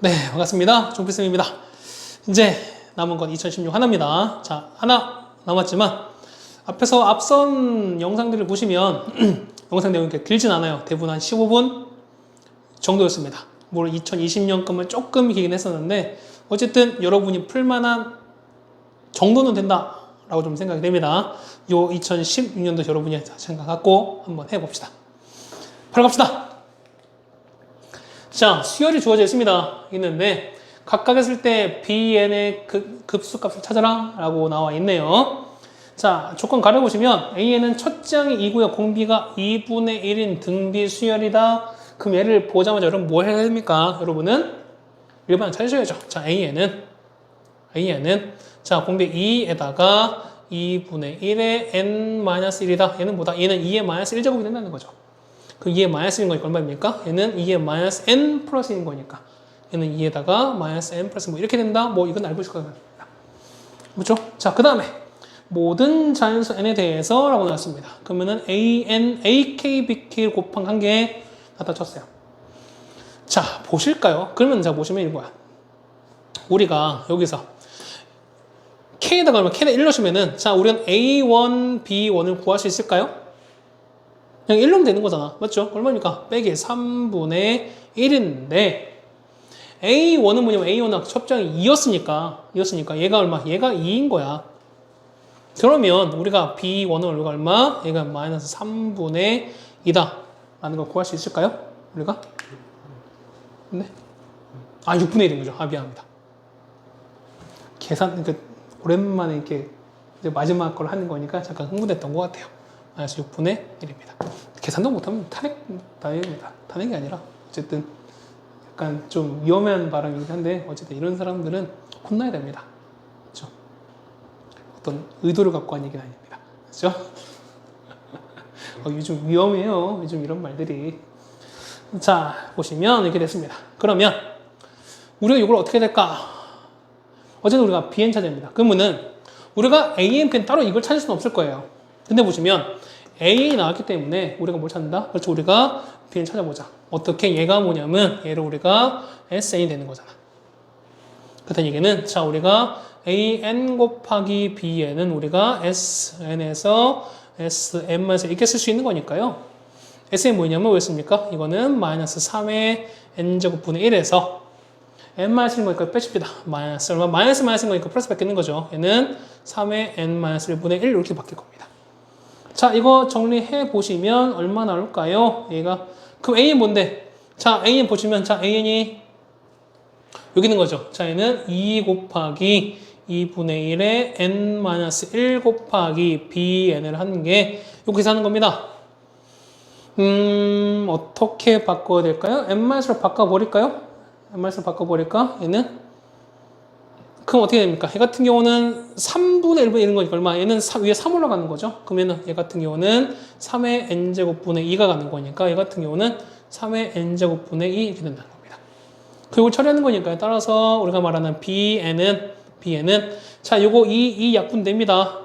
네, 반갑습니다. 종필쌤입니다. 이제 남은 건 2016 하나입니다. 자, 하나 남았지만 앞에서 앞선 영상들을 보시면 영상 내용이 그렇게 길진 않아요. 대부분 한 15분 정도였습니다. 물론 2020년 것만 조금 길긴 했었는데 어쨌든 여러분이 풀만한 정도는 된다라고 좀 생각이 됩니다. 요 2016년도 여러분이 생각 갖고 한번 해봅시다. 바로 갑시다. 자, 수열이 주어져 있는데 각각 했을 때 BN의 급수값을 찾아라 라고 나와 있네요. 자, 조건 가려보시면 A는 첫 장이 2고요. 공비가 2분의 1인 등비 수열이다. 그럼 얘를 보자마자 여러분 뭐 해야 됩니까? 여러분은 일반 찾으셔야죠. 자, A는 자, 공비 2에다가 2분의 1의 n-1이다. 얘는 뭐다? 얘는 2의 마이너스 1제곱이 된다는 거죠. 그 2의 마이너스인 거니까 얼마입니까? 얘는 2의 마이너스 n 플러스인 거니까 얘는 2에다가 마이너스 n 플러스 뭐 이렇게 된다? 뭐 이건 알고 있을 겁니다. 그렇죠? 자, 그 다음에 모든 자연수 n에 대해서 라고 나왔습니다. 그러면은 an, ak, bk를 곱한 한 개 갖다 쳤어요. 자, 보실까요? 그러면 자, 보시면 이거야. 우리가 여기서 k에다가 얼마? k에다 1 넣으시면은 자, 우리는 a1, b1을 구할 수 있을까요? 그냥 1 넣으면 되는 거잖아. 맞죠? 얼마입니까? 빼기 3분의 1인데 A1은 뭐냐면 A1은 첩장이 2였으니까 얘가 얼마? 얘가 2인 거야. 그러면 우리가 B1은 얼마? 얘가 마이너스 3분의 2다 라는 걸 구할 수 있을까요? 우리가? 네? 아, 6분의 1인 거죠. 아, 미안합니다. 계산, 오랜만에 이렇게 이제 마지막 걸 하는 거니까 잠깐 흥분했던 것 같아요. 마이너스 6분의 1입니다. 계산도 못하면 다행입니다. 탄핵이 아니라 어쨌든 약간 좀 위험한 발언이긴 한데 어쨌든 이런 사람들은 혼나야 됩니다. 그렇죠? 어떤 의도를 갖고 한 얘기는 아닙니다. 그렇죠? 요즘 위험해요. 요즘 이런 말들이. 자, 보시면 이렇게 됐습니다. 그러면 우리가 이걸 어떻게 될까? 어쨌든 우리가 BN 찾아야 그러면은 우리가 A, N 따로 이걸 찾을 수는 없을 거예요. 근데 보시면 A 나왔기 때문에 우리가 뭘 찾는다? 그렇죠. 우리가 B를 찾아보자. 어떻게? 얘가 뭐냐면 얘를 우리가 SN 되는 거잖아. 그렇다는 얘기는 자, 우리가 AN 곱하기 BN은 우리가 SN에서 SN에서 이렇게 쓸 수 있는 거니까요. SN 뭐냐면 뭐였습니까? 이거는 마이너스 3의 N제곱분의 1에서 N-1인 거니까 빼줍니다. 마이너스 얼마? 마이너스인 거니까 플러스 바뀌는 거죠. 얘는 3의 N-1분의 1 이렇게 바뀔 겁니다. 자, 이거 정리해 보시면 얼마 나올까요? 얘가 그럼 A는 뭔데? 자, A는 보시면 자, A이 여기 있는 거죠. 자, 얘는 2 곱하기 2분의 1에 n-1 곱하기 bn을 하는 게 이거 계산하는 겁니다. 어떻게 바꿔야 될까요? n-로 바꿔버릴까요? n-로 바꿔버릴까? 얘는 그럼 어떻게 됩니까? 얘 같은 경우는 3분의 1분의 1인 거니까 얼마? 얘는 위에 3 올라가는 거죠. 그러면 얘 같은 경우는 3의 n제곱분의 2가 가는 거니까 얘 같은 경우는 3의 n제곱분의 2 이렇게 된다는 겁니다. 그리고 처리하는 거니까요. 따라서 우리가 말하는 bn은 자, 요거 이 약분됩니다.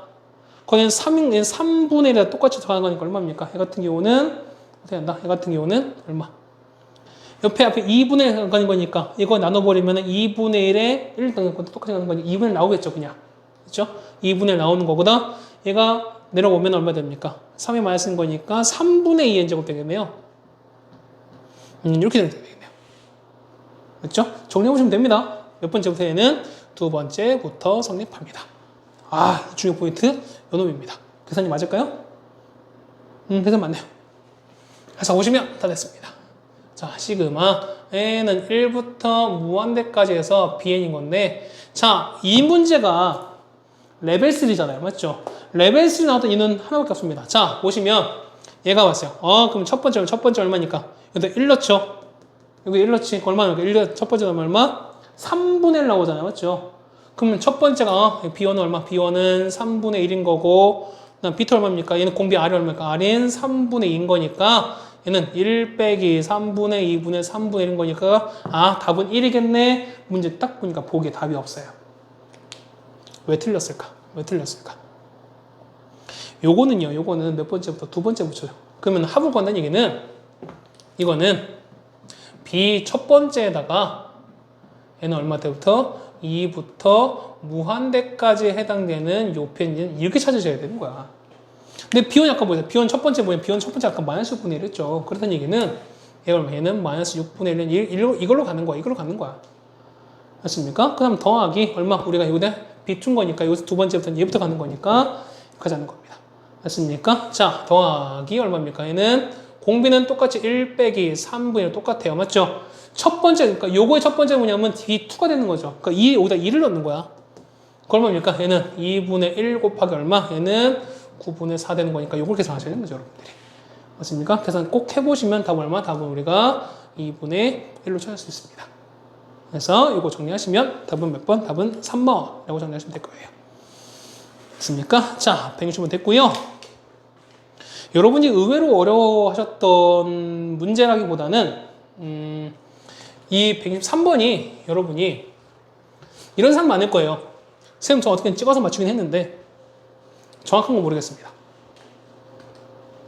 거기는 3분의 1에 똑같이 더하는 거니까 얼마입니까? 얘 같은 경우는 어떻게 한다? 얘 같은 경우는 얼마? 앞에 2분의 1 가는 거니까 이거 나눠버리면 2분의 1에 1 똑같이 가는 거니까 2분의 1 나오겠죠, 그냥. 그렇죠? 2분의 1 나오는 거보다 얘가 내려오면 얼마 됩니까? 3의 마이너스인 거니까 3분의 2 n제곱 되겠네요. 이렇게 되겠네요. 그렇죠? 정리해보시면 됩니다. 몇 번째부터 얘는 두 번째부터 성립합니다. 아, 중요 포인트 요놈입니다. 계산이 맞을까요? 계산 맞네요. 해서 보시면 다 됐습니다. 자, 시그마 n은 1부터 무한대까지 해서 bn인 건데 자, 이 문제가 레벨 3잖아요. 맞죠? 레벨 3 나왔던 이는 하나밖에 없습니다. 자, 보시면 얘가 왔어요. 그럼 첫 번째 얼마니까? 여기다 1 넣죠? 여기 1 넣지? 얼마나? 첫 번째가 얼마? 3분의 1 나오잖아요. 맞죠? 그러면 첫 번째가 b1은 얼마? b1은 3분의 1인 거고 그다음 b2 얼마입니까? 얘는 공비 r이 얼마입니까? r은 3분의 2인 거니까 얘는 1 빼기 3분의 2분의 3분의 1인 거니까 아, 답은 1이겠네. 문제 딱 보니까 보기에 답이 없어요. 왜 틀렸을까? 요거는 몇 번째부터 두 번째 붙여요. 그러면 합을 구한다는 얘기는 이거는 B 첫 번째에다가 얘는 얼마 때부터? 2부터 무한대까지 해당되는 요 편은 이렇게 찾으셔야 되는 거야. 근데 B1 아까 보세요. B1 첫 번째 뭐냐? B1 첫 번째 아까 마이너스 6분의 1 했죠. 그렇다는 얘기는 얘는 마이너스 6분의 1은 1, 이걸로 가는 거야. 이걸로 가는 거야. 맞습니까? 그 다음 더하기 얼마? 우리가 여기다 비춘 거니까 여기서 두 번째부터는 얘부터 가는 거니까 여기까지 하는 겁니다. 맞습니까? 자, 더하기 얼마입니까? 얘는 공비는 똑같이 1 빼기 3분의 1 똑같아요. 맞죠? 첫 번째, 그러니까 요거의 첫 번째 뭐냐면 D2가 되는 거죠. 그러니까 여기다 2를 넣는 거야. 그럼 뭡니까? 얘는 2분의 1 곱하기 얼마? 얘는 9분의 4 되는 거니까 요걸 계산하셔야 되는 거죠, 여러분들이. 맞습니까? 계산 꼭 해보시면 답은 얼마? 답은 우리가 2분의 1로 찾을 수 있습니다. 그래서 이거 정리하시면 답은 몇 번? 답은 3번이라고 정리하시면 될 거예요. 됐습니까? 자, 160번 됐고요. 여러분이 의외로 어려워하셨던 문제라기보다는 이 163번이 여러분이 이런 사람 많을 거예요. 선생님 저 어떻게 찍어서 맞추긴 했는데 정확한 건 모르겠습니다.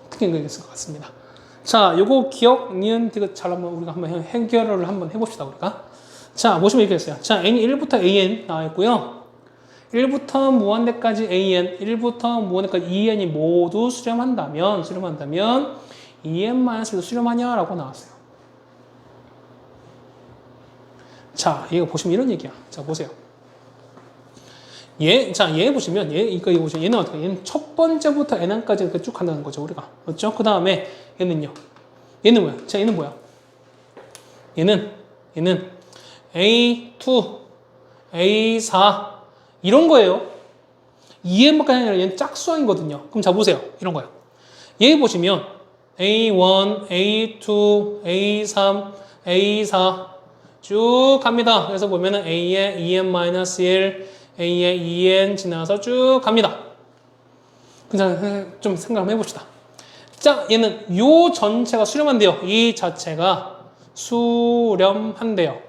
어떻게 그랬을 것 같습니다. 자, 요거 기억, 니은, 디귿 잘 한번 우리가 한번 해결을 한번 해봅시다, 우리가. 자, 보시면 이렇게 됐어요. 자, n이 1부터 an 나와있고요. 1부터 무한대까지 an, 1부터 무한대까지 2n이 모두 수렴한다면 2n-1도 수렴하냐라고 나왔어요. 자, 얘가 보시면 이런 얘기야. 자, 보세요. 얘 보시면, 이거 보시면, 얘는 어떻게, 얘는 첫 번째부터 n까지 이렇게 쭉 간다는 거죠, 우리가. 맞죠? 그 다음에, 얘는요. 얘는 뭐야? 자, 얘는 뭐야? 얘는 A2, A4, 이런 거예요. 2n밖에 아니라 얘는 짝수항이거든요. 그럼 자, 보세요. 이런 거야. 얘 보시면, A1, A2, A3, A4, 쭉 갑니다. 그래서 보면은 A에 2n-1, A에 2n 지나서 쭉 갑니다. 그냥 좀 생각 한번 해봅시다. 자, 얘는 요 전체가 수렴한대요. 이 자체가 수렴한대요.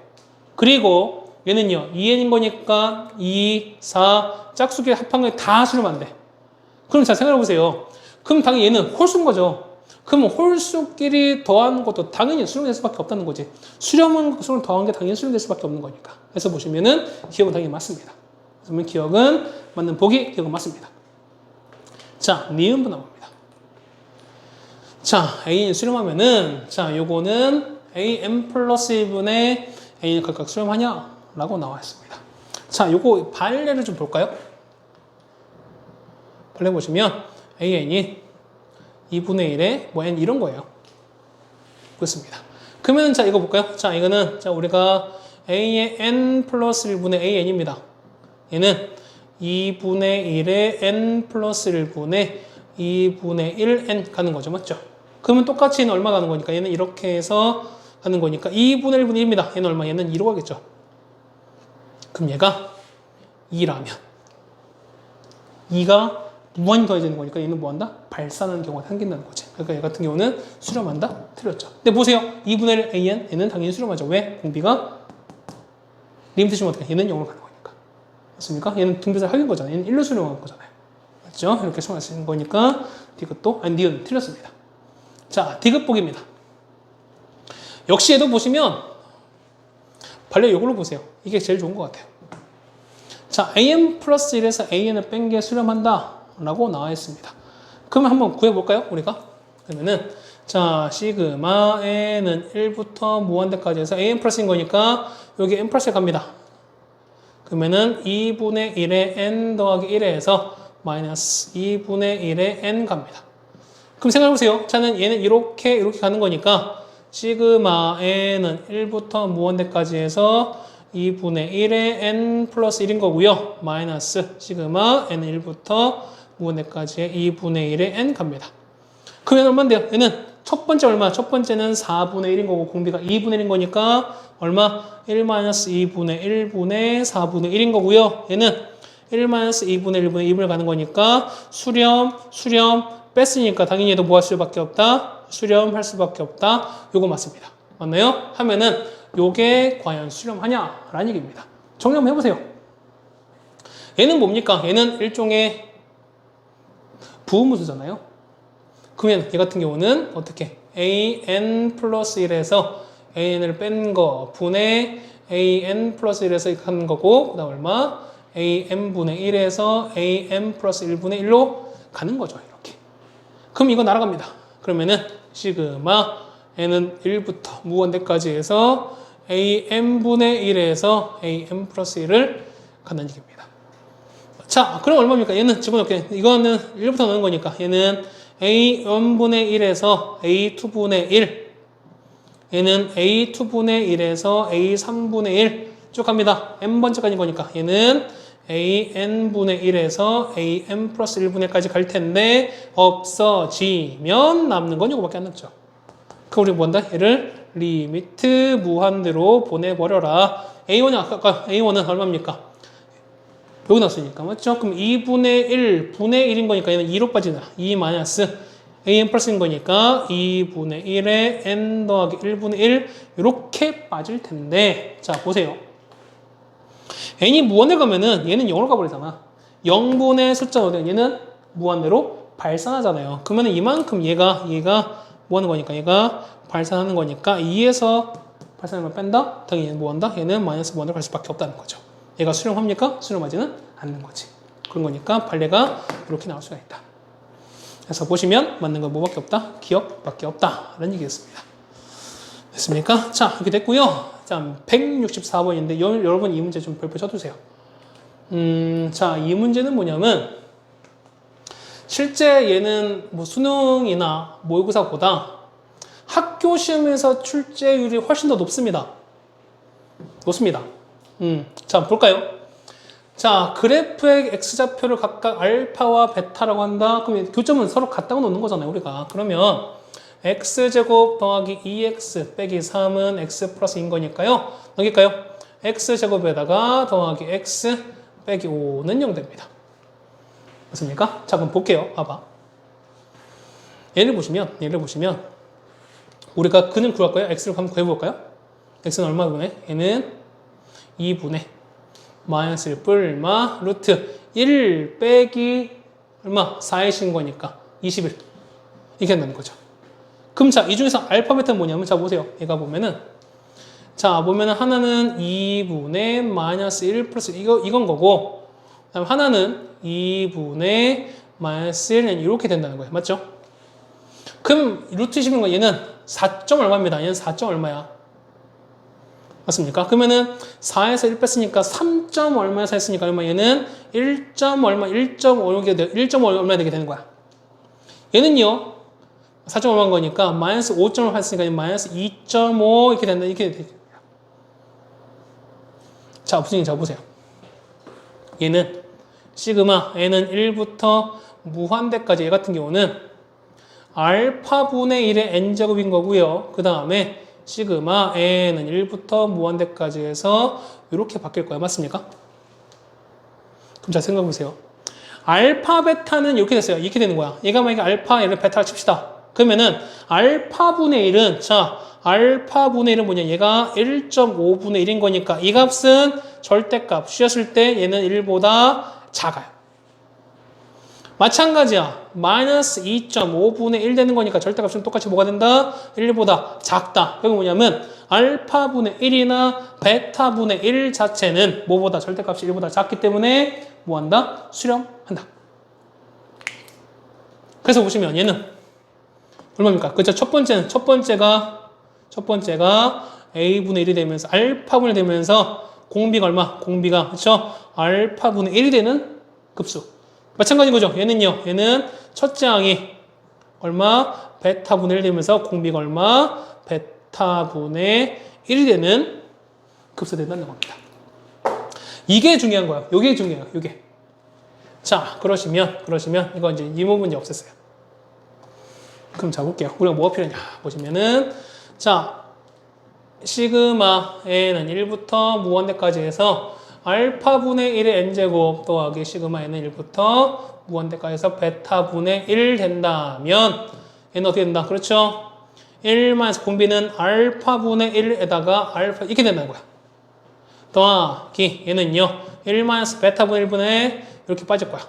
그리고 얘는요, 2n인 거니까 2, 4, 짝수끼리 합한 게 다 수렴한대. 그럼 자, 생각해보세요. 그럼 당연히 얘는 홀수인 거죠. 그럼 홀수끼리 더하는 것도 당연히 수렴될 수밖에 없다는 거지. 수렴은 더한 게 당연히 수렴될 수밖에 없는 거니까. 그래서 보시면은 기억은 당연히 맞습니다. 그러면 기억은 맞는 보기, 기억은 맞습니다. 자, 니은부 나옵니다. 자, A는 수렴하면은, 자, 요거는 AM 플러스 1분의 A는 각각 수렴하냐? 라고 나와 있습니다. 자, 요거 발례를 좀 볼까요? 발례 보시면 AN이 2분의 1에 뭐 N 이런 거예요. 그렇습니다. 그러면 자, 이거 볼까요? 자, 이거는, 자, 우리가 A의 N 플러스 1분의 AN입니다. 얘는 2분의 1에 N 플러스 1분의 2분의 1N 가는 거죠. 맞죠? 그러면 똑같이 얘는 얼마 가는 거니까 얘는 이렇게 해서 가는 거니까 2분의 1분의 1입니다. 얘는 얼마? 얘는 2로 가겠죠. 그럼 얘가 2라면 2가 무한히 더해지는 거니까 얘는 뭐 한다? 발산하는 경우가 생긴다는 거지. 그러니까 얘 같은 경우는 수렴한다? 틀렸죠. 근데 보세요. 2분의 1 AN, 얘는 당연히 수렴하죠. 왜? 공비가 리미트 주면 어떻게? 얘는 0으로 가는 거니까. 맞습니까? 얘는 등비사를 하긴 거잖아요. 얘는 1로 수렴하는 거잖아요. 맞죠? 이렇게 수렴하시는 거니까 디귿도, 아니, 니은 틀렸습니다. 자, 디귿 보기입니다. 역시 얘도 보시면 발레 이걸로 보세요. 이게 제일 좋은 것 같아요. 자, an 플러스 1에서 an을 뺀 게 수렴한다 라고 나와 있습니다. 그러면 한번 구해볼까요? 우리가? 그러면은 자, 시그마 n은 1부터 무한대까지 해서 an 플러스인 거니까 여기 n 플러스에 갑니다. 그러면은 2분의 1에 n 더하기 1에 해서 마이너스 2분의 1에 n 갑니다. 그럼 생각해보세요. 자는 얘는 이렇게 가는 거니까 시그마 n은 1부터 무한대까지 해서 2분의 1에 n 플러스 1인 거고요. 마이너스 시그마 n은 1부터 무한대까지 2분의 1에 n 갑니다. 그러면 얼마인데요? 얘는 첫 번째 얼마? 첫 번째는 4분의 1인 거고 공비가 2분의 1인 거니까 얼마? 1 마이너스 2분의 1분의 4분의 1인 거고요. 얘는 1 마이너스 2분의 1분의 2분을 가는 거니까 수렴 뺐으니까 당연히 얘도 뭐 할 수밖에 없다? 수렴할 수밖에 없다. 요거 맞습니다. 맞나요? 하면은 요게 과연 수렴하냐? 라는 얘기입니다. 정리 한번 해보세요. 얘는 뭡니까? 얘는 일종의 부호무수잖아요. 그러면 얘 같은 경우는 어떻게? an 플러스 1에서 an을 뺀 거 분의 an 플러스 1에서 이렇게 하는 거고, 그 다음 얼마? an분의 1에서 an 플러스 1분의 1로 가는 거죠. 이렇게. 그럼 이거 날아갑니다. 그러면은 시그마 n은 1부터 무한대까지 해서 an분의 1에서 an 플러스 1을 간다는 얘기입니다. 자, 그럼 얼마입니까? 얘는 집어넣게. 이거는 1부터 넣는 거니까. 얘는 a1분의 1에서 a2분의 1. 얘는 a2분의 1에서 a3분의 1. 쭉 갑니다. n번째까지인 거니까. 얘는 an분의 1에서 an 플러스 1분의 1까지 갈 텐데, 없어지면 남는 건 이거밖에 안 남죠. 그럼 우리 뭐 한다? 얘를 리미트 무한대로 보내버려라. a1은 아까 a1은 얼마입니까? 여기 나왔으니까 맞죠? 그럼 2분의 1 분의 1인 거니까 얘는 2로 빠진다. 2 마이너스 an 플러스인 거니까 2분의 1에 n 더하기 1분의 1 이렇게 빠질 텐데, 자 보세요. n이 무한대 가면은 얘는 0으로 가버리잖아. 0분의 숫자 5는 얘는 무한대로 발산하잖아요. 그러면 이만큼 얘가 뭐 하는 거니까 얘가 발산하는 거니까 2에서 발산하는 걸 뺀다? 당연히 얘는 뭐 한다? 얘는 마이너스 무한대로 갈 수밖에 없다는 거죠. 얘가 수렴합니까? 수렴하지는 않는 거지. 그런 거니까 발레가 이렇게 나올 수가 있다. 그래서 보시면 맞는 건 뭐밖에 없다? 기억밖에 없다. 라는 얘기였습니다. 됐습니까? 자, 이렇게 됐고요. 자, 164번인데 여러분 이 문제 좀 별표 쳐두세요. 자, 이 문제는 뭐냐면 실제 얘는 뭐 수능이나 모의고사보다 학교 시험에서 출제율이 훨씬 더 높습니다. 높습니다. 자, 볼까요? 자, 그래프의 x좌표를 각각 알파와 베타라고 한다. 그럼 교점은 서로 같다고 놓는 거잖아요, 우리가. 그러면 x제곱 더하기 2x 빼기 3은 x 플러스 2인 거니까요. 넘길까요? x제곱에다가 더하기 x 빼기 5는 0 됩니다. 맞습니까? 자, 그럼 볼게요. 봐봐. 얘를 보시면 우리가 근을 구할 거예요. x를 한번 구해볼까요? x는 얼마 분의? 얘는 2분의 마이너스 1 뿔마 루트 1 빼기 얼마? 4이신 거니까 21 이렇게 한다는 거죠. 그럼 자, 이 중에서 알파 베타는 뭐냐면 자 보세요. 얘가 보면은 자 보면은 하나는 2분의 마이너스 1 플러스 이건 거고, 그다음 하나는 2분의 마이너스 1 이렇게 된다는 거예요. 맞죠? 그럼 루트 20인 거 얘는 4. 얼마입니다. 얘는 4. 얼마야? 맞습니까? 그러면은 4에서 1 뺐으니까 3. 얼마에서 했으니까 얼마? 얘는 1. 얼마? 1.5 얼마 되게 되는 거야. 얘는요 4. 얼마인 거니까 마이너스 5.5 했으니까 마이너스 2.5 이렇게 된다. 이렇게 되는 거야. 자, 무슨 자 보세요. 얘는 시그마 n은 1부터 무한대까지 얘 같은 경우는 알파분의 1의 n제곱인 거고요. 그 다음에 시그마 n은 1부터 무한대까지 해서 이렇게 바뀔 거야. 맞습니까? 그럼 잘 생각해 보세요. 알파 베타는 이렇게 됐어요. 이렇게 되는 거야. 얘가 만약에 알파 얘를 베타를 칩시다. 그러면은 알파분의 1은 자 알파분의 1은 뭐냐? 얘가 1.5분의 1인 거니까 이 값은 절대값 쉬었을 때 얘는 1보다 작아요. 마찬가지야. 마이너스 2.5분의 1 되는 거니까 절대값은 똑같이 뭐가 된다? 1보다 작다. 여기 뭐냐면 알파분의 1이나 베타분의 1 자체는 뭐보다 절대값이 1보다 작기 때문에 뭐한다? 수렴한다. 그래서 보시면 얘는 얼마입니까? 그죠? 첫 번째가 a분의 1이 되면서 알파분의 1이 되면서 공비가 얼마? 공비가 그렇죠? 알파분의 1이 되는 급수. 마찬가지인 거죠. 얘는 첫째 항이 얼마? 베타분의 1 되면서 공비가 얼마? 베타분의 1이 되는 급수 된다는 겁니다. 이게 중요한 거예요. 이게 중요해요. 이게. 자, 그러시면 이거 이제 이 부분 이제 없앴어요. 그럼 자 볼게요. 우리가 뭐가 필요하냐 보시면은 자 시그마 n은 1부터 무한대까지 해서 알파분의 1의 n제곱 더하기 시그마 n은 1부터 무한대까지 해서 베타분의 1 된다면 얘는 어떻게 된다? 그렇죠? 1마이너스 공비는 알파분의 1에다가 알파 이렇게 된다는 거야. 더하기 얘는요 1마이너스 베타분의 1분의 이렇게 빠질 거야.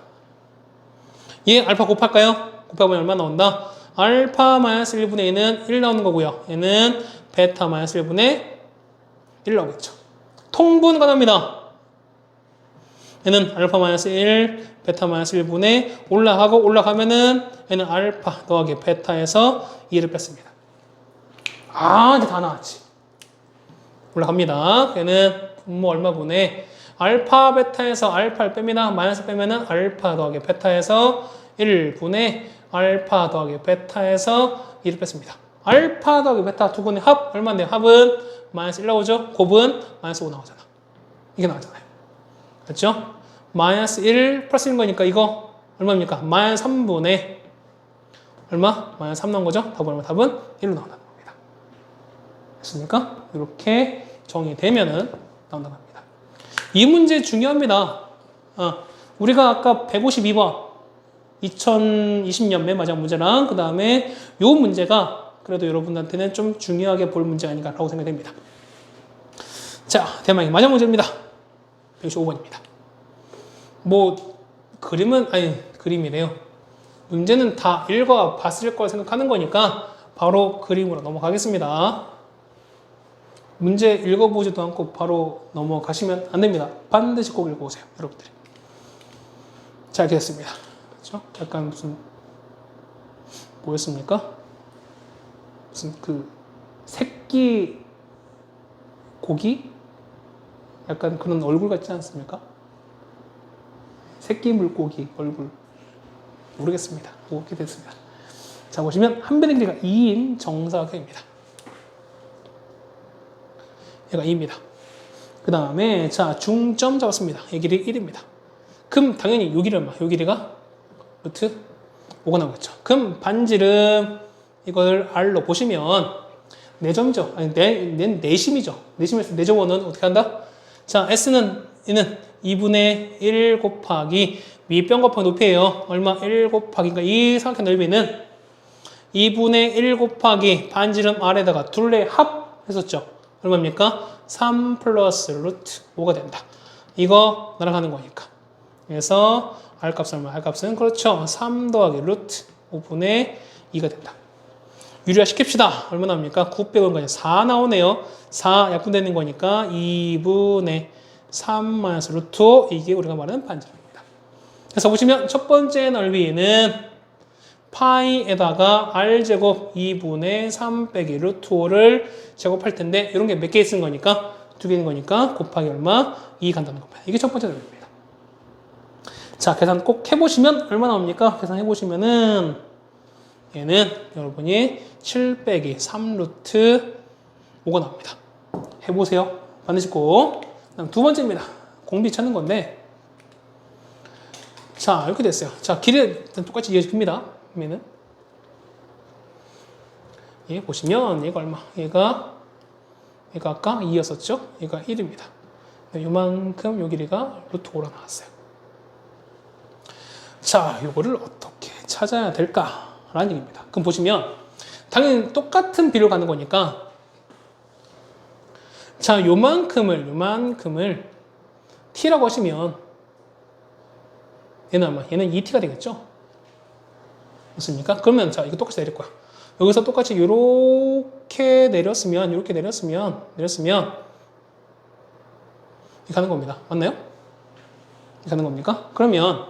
얘 알파 곱할까요? 곱해보면 얼마 나온다? 알파 마이너스 1분의 2는 1 나오는 거고요. 얘는 베타 마이너스 1분의 1 나오겠죠. 통분 가능합니다. 얘는 알파 마이너스 1, 베타 마이너스 1분의 올라가고 올라가면은 얘는 알파 더하기 베타에서 2를 뺐습니다. 아, 이제 다 나왔지. 올라갑니다. 얘는 분모 얼마분의 알파 베타에서 알파를 뺍니다. 마이너스 빼면은 알파 더하기 베타에서 1분의 알파 더하기 베타에서 2를 뺐습니다. 알파 더하기 베타 두 분의 합 얼마인데요? 합은 마이너스 1 나오죠? 곱은 마이너스 5 나오잖아. 이게 나왔잖아요. 그렇죠? 마이너스 1 플러스 1인 거니까 이거 얼마입니까? 마이너스 3분의 얼마? 마이너스 3 나온 거죠? 답은 얼마? 답은 1로 나온다는 겁니다. 됐습니까? 이렇게 정의되면은 나온다는 겁니다. 이 문제 중요합니다. 우리가 아까 152번 2020년 맨 마지막 문제랑 그 다음에 이 문제가 그래도 여러분한테는 좀 중요하게 볼 문제가 아닌가라고 생각됩니다. 자, 대망의 마지막 문제입니다. 155번입니다. 뭐 그림이래요. 문제는 다 읽어봤을 거라 생각하는 거니까 바로 그림으로 넘어가겠습니다. 문제 읽어보지도 않고 바로 넘어가시면 안 됩니다. 반드시 꼭 읽어보세요, 여러분들이. 자, 이렇게 됐습니다. 그렇죠? 약간 무슨 뭐였습니까? 무슨 그 새끼 고기? 약간 그런 얼굴 같지 않습니까? 새끼 물고기 얼굴 모르겠습니다. 그렇게 됐습니다. 자, 보시면 한 변의 길이가 2인 정사각형입니다. 얘가 2입니다. 그 다음에 자, 중점 잡았습니다. 이 길이 1입니다. 그럼 당연히 요 길이 얼마? 요 길이가 루트 5가 나오겠죠. 그럼 반지름 이걸 R로 보시면 4점이죠. 아니, 내심이죠. 내심에서 4점원은 어떻게 한다? 자, S는 얘는 2분의 1 곱하기 밑변 곱하기 높이에요. 얼마? 1 곱하기니까 이 삼각형 넓이는 2분의 1 곱하기 반지름 R에다가 둘레 합 했었죠. 얼마입니까? 3 플러스 루트 5가 된다. 이거 날아가는 거니까. 그래서 R 값은 얼마? R 값은 그렇죠. 3 더하기 루트 5분의 2가 된다. 유리화 시킵시다. 얼마 나옵니까? 900원까지 4 나오네요. 4 약분되는 거니까 2분의 3 마이너스 루트 5 이게 우리가 말하는 반지름입니다. 그래서 보시면 첫 번째 넓이는 파이에다가 r제곱 2분의 3 빼기 루트 5를 제곱할 텐데 이런 게 몇 개 있는 거니까 2개인 거니까 곱하기 얼마? 2 간다는 겁니다. 이게 첫 번째 넓이입니다. 자, 계산 꼭 해보시면 얼마 나옵니까? 계산해보시면은 얘는 여러분이 7 빼기 3 루트 5가 나옵니다. 해보세요. 반드시 꼭. 그다음 두 번째입니다. 공비 찾는 건데 자, 이렇게 됐어요. 자, 길이 똑같이 이어집니다. 그러면은 얘 보시면 얘가 얼마? 얘가 아까 2였었죠? 얘가 1입니다. 요만큼 요 길이가 루트 5로 나왔어요. 자, 요거를 어떻게 찾아야 될까라는 얘기입니다. 그럼 보시면 당연히 똑같은 비로 가는 거니까 자, 요만큼을 t라고 하시면 얘는 얼마? 얘는 2t가 되겠죠? 맞습니까? 그러면 자, 이거 똑같이 내릴 거야. 여기서 똑같이 이렇게 내렸으면 이렇게 가는 겁니다. 맞나요? 이렇게 가는 겁니까? 그러면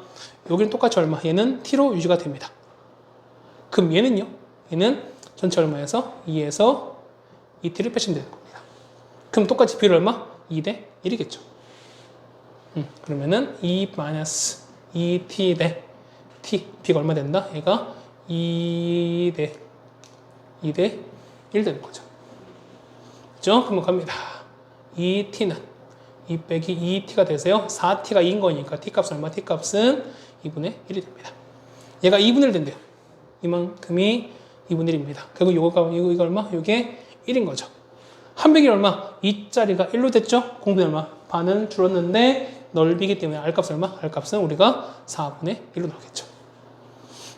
여기는 똑같이 얼마? 얘는 t로 유지가 됩니다. 그럼 얘는요? 얘는 전체 얼마에서 2에서 2t를 빼시면 되는 겁니다. 그럼 똑같이 비율 얼마? 2대 1이겠죠. 그러면은 2 마이너스 2t 대 t, b가 얼마 된다? 얘가 2대 1 되는 거죠. 그죠? 그러면 갑니다. 2t는 2 빼기 2t가 되세요. 4t가 2인 거니까 t 값은 얼마? t 값은 2분의 1이 됩니다. 얘가 2분의 1 된대요. 이만큼이 2분의 1입니다. 결국 이거 얼마? 이게 1인 거죠. 한 백이 얼마? 2짜리가 1로 됐죠? 공분이 얼마? 반은 줄었는데 넓이기 때문에 R값은 얼마? R값은 우리가 4분의 1로 나오겠죠.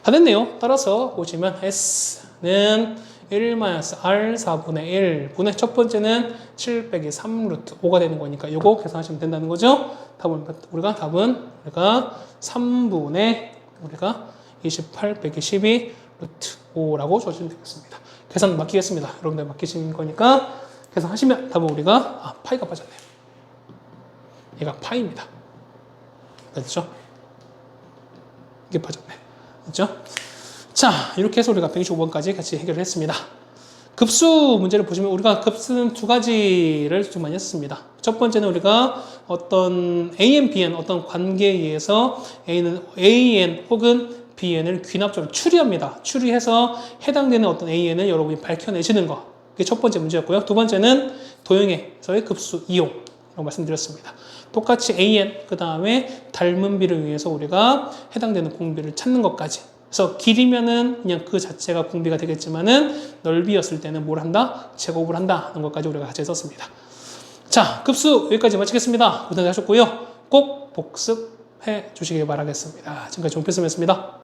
다 됐네요. 따라서 보시면 S는 1-R 4분의 1 분의 첫 번째는 7 빼기 3 루트 5가 되는 거니까 이거 계산하시면 된다는 거죠. 답은 우리가 3분의 우리가 28 빼기 12 루트 5라고 줘주시면 되겠습니다. 계산 맡기겠습니다. 여러분들 맡기신 거니까 계산하시면 답은 우리가 파이가 빠졌네요. 얘가 파입니다. 됐죠? 이게 빠졌네. 됐죠? 자, 이렇게 해서 우리가 125번까지 같이 해결을 했습니다. 급수 문제를 보시면 우리가 급수는 두 가지를 좀 많이 했습니다. 첫 번째는 우리가 어떤 AN, BN 어떤 관계에 의해서 A는 AN 혹은 BN을 귀납적으로 추리합니다. 추리해서 해당되는 어떤 AN을 여러분이 밝혀내시는 거. 그게 첫 번째 문제였고요. 두 번째는 도형에서의 급수 이용이라고 말씀드렸습니다. 똑같이 AN, 그 다음에 닮은 비를 위해서 우리가 해당되는 공비를 찾는 것까지. 그래서 길이면은 그냥 그 자체가 공비가 되겠지만은 넓이였을 때는 뭘 한다? 제곱을 한다는 것까지 우리가 같이 썼습니다. 자, 급수 여기까지 마치겠습니다. 고생하셨고요. 꼭 복습해 주시길 바라겠습니다. 지금까지 종필쌤이었습니다.